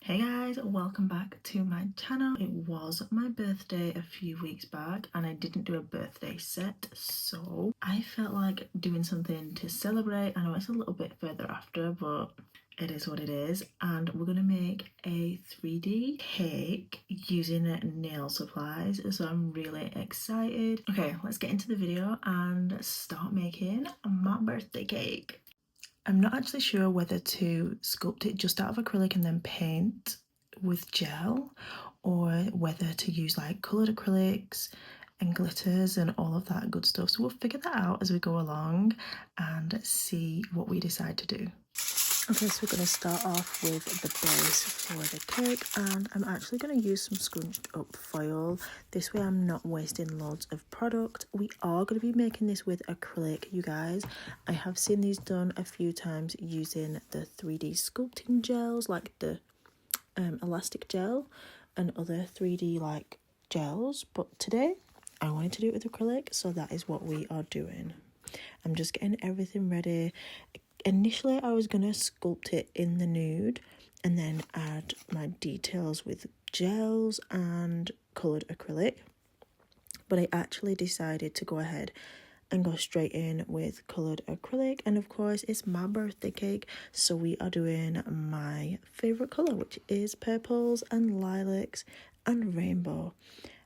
Hey guys, welcome back to my channel. It was my birthday a few weeks back and I didn't do a birthday set, so I felt like doing something to celebrate. I know it's a little bit further after, but it is what it is. And we're gonna make a 3D cake using nail supplies, so I'm really excited. Okay, let's get into the video and start making my birthday cake. I'm not actually sure whether to sculpt it just out of acrylic and then paint with gel, or whether to use like coloured acrylics and glitters and all of that good stuff. So we'll figure that out as we go along and see what we decide to do. Okay, so we're going to start off with the base for the cake, and I'm actually going to use some scrunched up foil. This way I'm not wasting loads of product. We are going to be making this with acrylic, you guys. I have seen these done a few times using the 3D sculpting gels, like the elastic gel and other 3D like gels, but today I wanted to do it with acrylic, so that is what we are doing. I'm just getting everything ready. Initially, I was going to sculpt it in the nude and then add my details with gels and coloured acrylic. But I actually decided to go ahead and go straight in with coloured acrylic. And of course, it's my birthday cake, so we are doing my favourite colour, which is purples and lilacs and rainbow.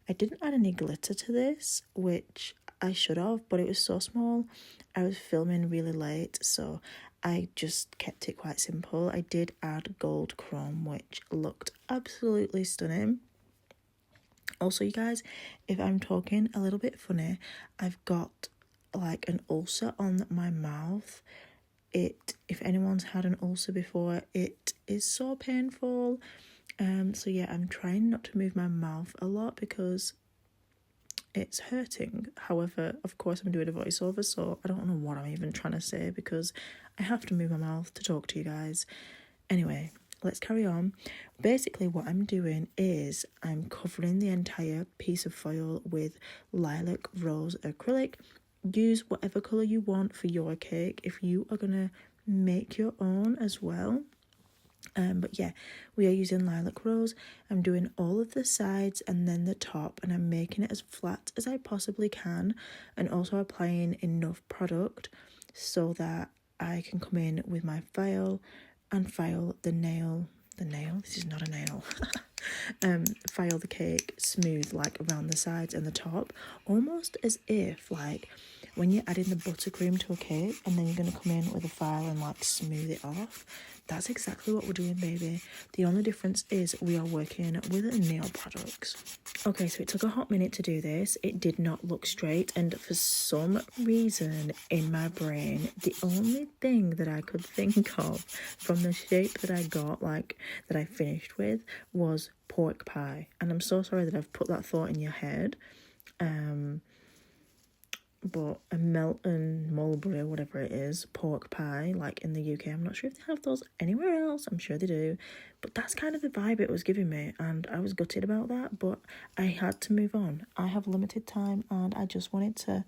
I didn't add any glitter to this, which I should have, but it was so small. I was filming really late, so I just kept it quite simple. I did add gold chrome, which looked absolutely stunning. Also, you guys, if I'm talking a little bit funny, I've got like an ulcer on my mouth. If anyone's had an ulcer before, it is so painful. So yeah, I'm trying not to move my mouth a lot because it's hurting. However, of course, I'm doing a voiceover, so I don't know what I'm even trying to say because I have to move my mouth to talk to you guys. Anyway, let's carry on. Basically, what I'm doing is I'm covering the entire piece of foil with lilac rose acrylic. Use whatever colour you want for your cake if you are going to make your own as well. But yeah, we are using lilac rose. I'm doing all of the sides and then the top, and I'm making it as flat as I possibly can, and also applying enough product so that I can come in with my file and file the nail, this is not a nail, file the cake smooth like around the sides and the top, almost as if like when you're adding the buttercream to a cake and then you're going to come in with a file and like smooth it off. That's exactly what we're doing, baby. The only difference is we are working with nail products. Okay, so it took a hot minute to do this. It did not look straight, and for some reason in my brain, the only thing that I could think of from the shape that I got, like that I finished with, was pork pie. And I'm so sorry that I've put that thought in your head. But a Melton Mulberry, whatever it is, pork pie, like in the UK. I'm not sure if they have those anywhere else. I'm sure they do. But that's kind of the vibe it was giving me, and I was gutted about that, but I had to move on. I have limited time, and I just wanted to,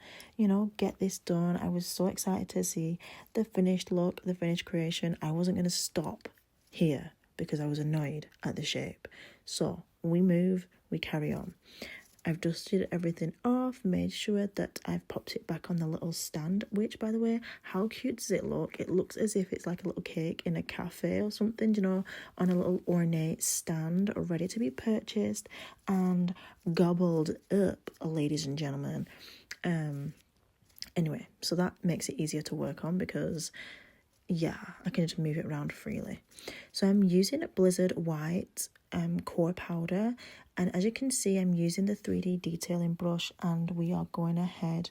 get this done. I was so excited to see the finished look, the finished creation. I wasn't going to stop here because I was annoyed at the shape. So we move, we carry on. I've dusted everything off, made sure that I've popped it back on the little stand, which, by the way, how cute does it look? It looks as if it's like a little cake in a cafe or something, on a little ornate stand, ready to be purchased and gobbled up, ladies and gentlemen. Anyway, so that makes it easier to work on because, yeah, I can just move it around freely. So I'm using Blizzard White core powder, and as you can see, I'm using the 3D detailing brush, and we are going ahead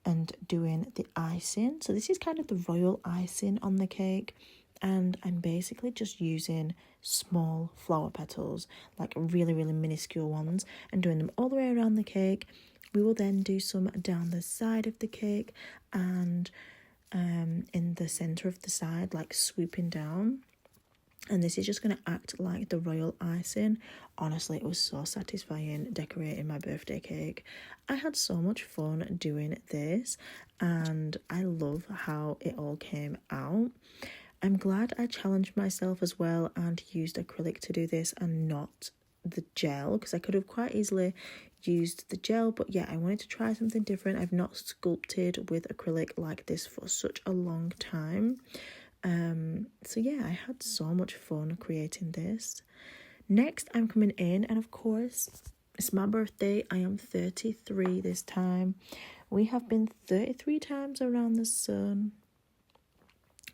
and doing the icing. So this is kind of the royal icing on the cake, and I'm basically just using small flower petals, like really, really minuscule ones, and doing them all the way around the cake. We will then do some down the side of the cake and in the center of the side, like swooping down. And this is just going to act like the royal icing. Honestly, it was so satisfying decorating my birthday cake. I had so much fun doing this, and I love how it all came out. I'm glad I challenged myself as well and used acrylic to do this and not the gel, because I could have quite easily used the gel, but yeah, I wanted to try something different. I've not sculpted with acrylic like this for such a long time. So yeah, I had so much fun creating this. Next, I'm coming in, and of course, it's my birthday. I am 33 this time. We have been 33 times around the sun.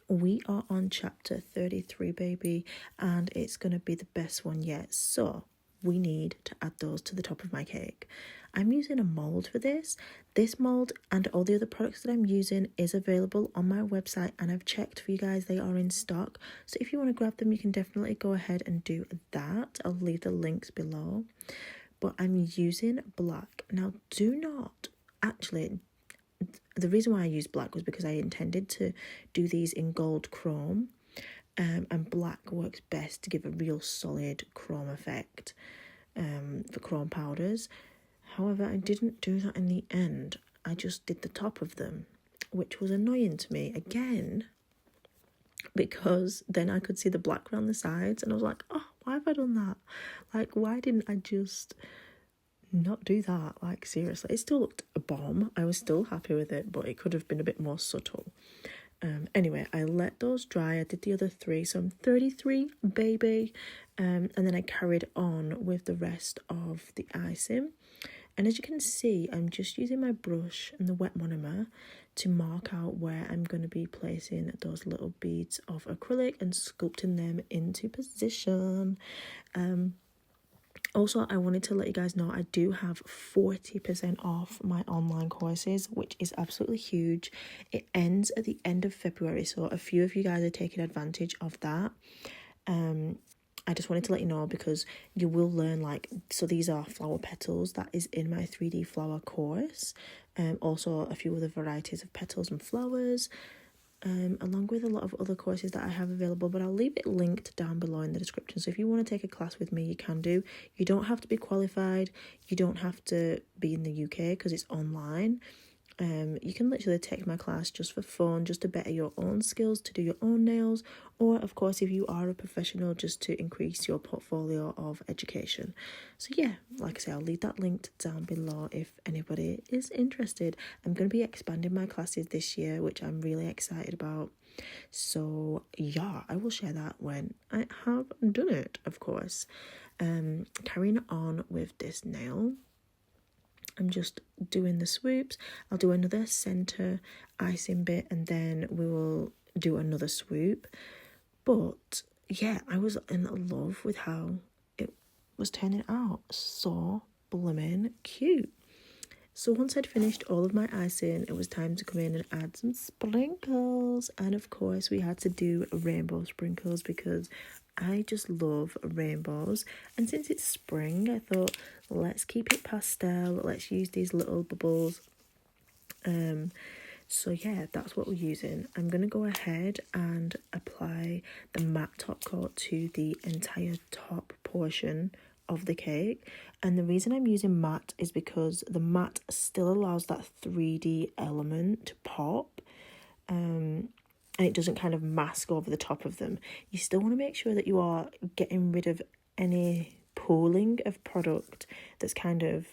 We are on chapter 33, baby, and it's going to be the best one yet. So we need to add those to the top of my cake. I'm using a mold for this. This mold and all the other products that I'm using is available on my website, and I've checked for you guys, they are in stock. So if you want to grab them, you can definitely go ahead and do that. I'll leave the links below. But I'm using black. Now, do not actually... The reason why I used black was because I intended to do these in gold chrome, and black works best to give a real solid chrome effect for chrome powders. However, I didn't do that in the end. I just did the top of them, which was annoying to me again, because then I could see the black around the sides and I was like, oh, why have I done that? Like, why didn't I just not do that? Like, seriously, it still looked a bomb. I was still happy with it, but it could have been a bit more subtle. Anyway, I let those dry. I did the other three, so I'm 33, baby. And then I carried on with the rest of the icing. And as you can see, I'm just using my brush and the wet monomer to mark out where I'm going to be placing those little beads of acrylic and sculpting them into position. Also, I wanted to let you guys know I do have 40% off my online courses, which is absolutely huge. It ends at the end of February, so a few of you guys are taking advantage of that. I just wanted to let you know because you will learn, like, so these are flower petals. That is in my 3D flower course. Also a few other varieties of petals and flowers. Along with a lot of other courses that I have available, but I'll leave it linked down below in the description. So if you want to take a class with me, you can do. You don't have to be qualified. You don't have to be in the UK because it's online. You can literally take my class just for fun, just to better your own skills, to do your own nails, or of course if you are a professional, just to increase your portfolio of education. So yeah, like I say, I'll leave that linked down below if anybody is interested. I'm going to be expanding my classes this year, which I'm really excited about. So yeah, I will share that when I have done it, of course. Carrying on with this nail, I'm just doing the swoops. I'll do another center icing bit and then we will do another swoop. But yeah, I was in love with how it was turning out. So blooming cute. So once I'd finished all of my icing, it was time to come in and add some sprinkles. And of course we had to do rainbow sprinkles because I just love rainbows. And since it's spring, I thought, let's keep it pastel. Let's use these little bubbles. So yeah, that's what we're using. I'm going to go ahead and apply the matte top coat to the entire top portion of the cake. And the reason I'm using matte is because the matte still allows that 3D element to pop. And it doesn't kind of mask over the top of them. You still want to make sure that you are getting rid of any pooling of product that's kind of,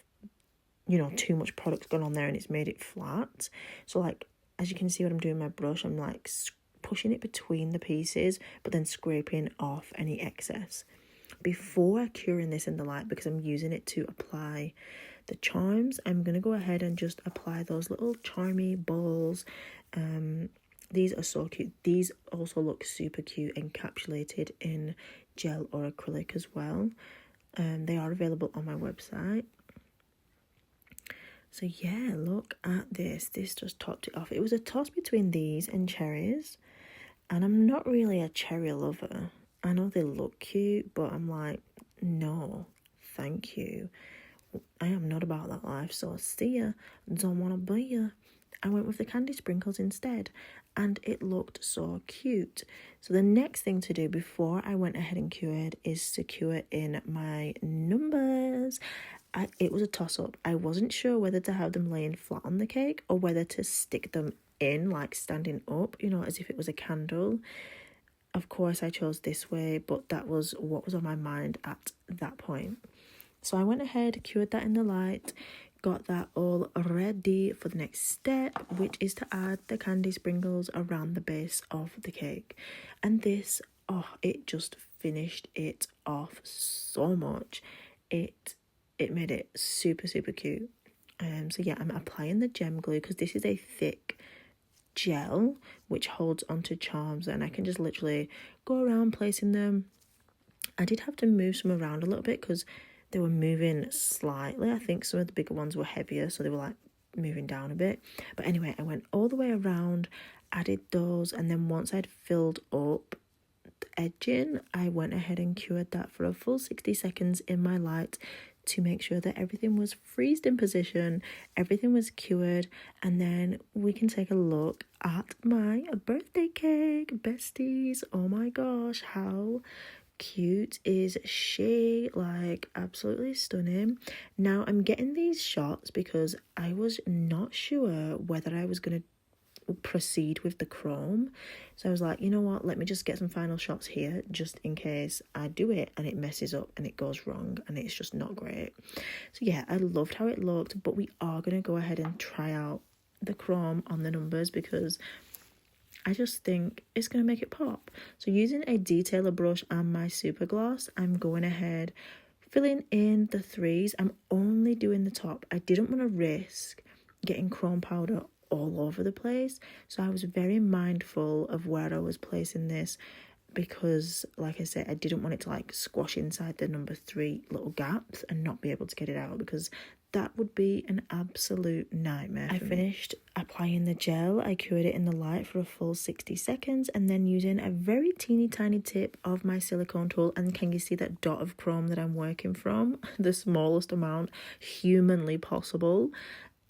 you know, too much product gone on there and it's made it flat. So like, as you can see what I'm doing with my brush, I'm like pushing it between the pieces, but then scraping off any excess. Before curing this in the light, because I'm using it to apply the charms, I'm going to go ahead and just apply those little charmy balls. These are so cute. These also look super cute encapsulated in gel or acrylic as well. They are available on my website. So yeah, look at this. This just topped it off. It was a toss between these and cherries. And I'm not really a cherry lover. I know they look cute, but I'm like, no, thank you. I am not about that life, so see ya. Don't want to be ya. I went with the candy sprinkles instead, and it looked so cute. So the next thing to do before I went ahead and cured is to cure in my numbers. It was a toss-up. I wasn't sure whether to have them laying flat on the cake or whether to stick them in, like standing up, you know, as if it was a candle. Of course I chose this way, but that was what was on my mind at that point. So I went ahead, cured that in the light, got that all ready for the next step, which is to add the candy sprinkles around the base of the cake. And this, oh, it just finished it off so much. It made it super, super cute. So yeah, I'm applying the gem glue because this is a thick gel which holds onto charms, and I can just literally go around placing them. I did have to move some around a little bit because they were moving slightly. I think some of the bigger ones were heavier, so they were like moving down a bit. But anyway, I went all the way around, added those, and then once I'd filled up the edging, I went ahead and cured that for a full 60 seconds in my light to make sure that everything was freezed in position, everything was cured, and then we can take a look at my birthday cake, besties. Oh my gosh, how cute is she? Like, absolutely stunning. Now I'm getting these shots because I was not sure whether I was going to proceed with the chrome, so I was like, you know what, let me just get some final shots here just in case I do it and it messes up and it goes wrong and it's just not great. So yeah, I loved how it looked, but we are going to go ahead and try out the chrome on the numbers because I just think it's going to make it pop. So using a detailer brush and my super gloss, I'm going ahead filling in the threes. I'm only doing the top. I didn't want to risk getting chrome powder all over the place, so I was very mindful of where I was placing this because, like I said, I didn't want it to like squash inside the number 3 little gaps and not be able to get it out, because that would be an absolute nightmare. I finished applying the gel. I cured it in the light for a full 60 seconds and then using a very teeny tiny tip of my silicone tool, and can you see that dot of chrome that I'm working from? The smallest amount humanly possible.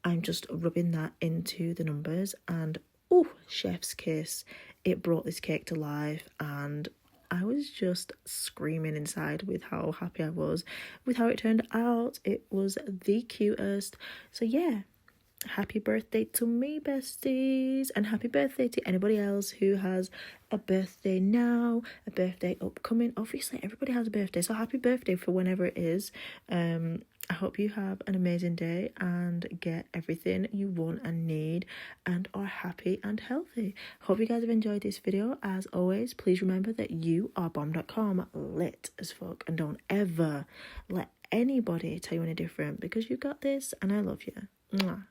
I'm just rubbing that into the numbers, and oh, chef's kiss. It brought this cake to life, and I was just screaming inside with how happy I was with how it turned out. It was the cutest. So yeah, happy birthday to me, besties, and happy birthday to anybody else who has a birthday now, a birthday upcoming. Obviously everybody has a birthday, so happy birthday for whenever it is. I hope you have an amazing day and get everything you want and need and are happy and healthy. Hope you guys have enjoyed this video. As always, please remember that you are bomb.com, lit as fuck, and don't ever let anybody tell you any different, because you got this and I love you. Mwah.